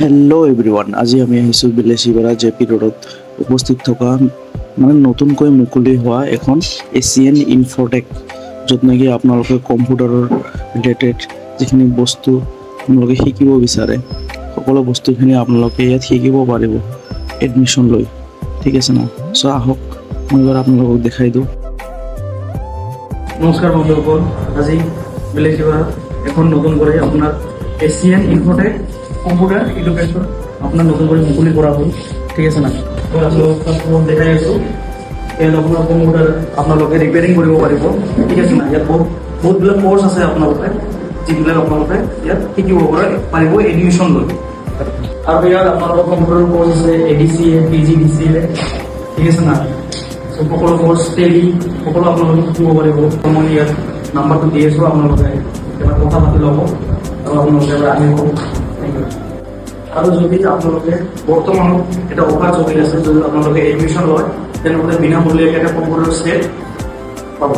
Hello' everyone, আজি আমি আহিছোঁ বিলেচিপাৰা জে পি ৰোডত উপস্থিত থকা নতুনকৈ মুকলি হোৱা এখন এছিয়ান ইনফটেক, য'ত নেকি আপোনালোকে কম্পিউটাৰৰ ৰিলেটেড যিখিনি বস্তু আপোনালোকে শিকিব বিচাৰে সকলো বস্তুখিনি আপোনালোকে ইয়াত শিকিব পাৰিব এডমিশ্যন লৈ। ঠিক আছে না? চ' আহক মই এবাৰ আপোনালোকক দেখাই দিওঁ। নমস্কাৰ বন্ধুসকল, আজি বিলেচিপাৰাত এখন নতুন কৰি আপোনাৰ এছিয়ান ইনফটেক কম্পিউটাৰ এডুকেশ্যন আপোনাৰ নতুন কৰি মুকলি কৰা হ'ল। ঠিক আছে না? মই আপোনালোকক দেখাই আছোঁ। ইয়াত আপোনাৰ কম্পিউটাৰ আপোনালোকে ৰিপেয়াৰিং কৰিব পাৰিব। ঠিক আছে না? ইয়াত বহুতবিলাক কোৰ্চ আছে আপোনালোকে, যিবিলাক আপোনালোকে ইয়াত শিকিব পাৰিব এডমিশ্যন লৈ। আৰু ইয়াত আপোনালোকৰ কম্পিউটাৰ কোৰ্চ আছে ADCA, PGDCA। ঠিক আছে না? সকলো কোৰ্চ টেলি সকলো আপোনালোকে শিকিব পাৰিব। মই ইয়াত নাম্বাৰটো দি আছোঁ, আপোনালোকে এবাৰ কথা পাতি ল'ব আৰু আপোনালোকে এবাৰ আহিব। আৰু যদি আপোনালোকে বৰ্তমানত এটা অফাৰ চলি আছে, যদি আপোনালোকে এডমিশ্যন লয় তেনেহ'লে বিনামূলীয়াকৈ এটা কম্পিউটাৰ ছেট পাব।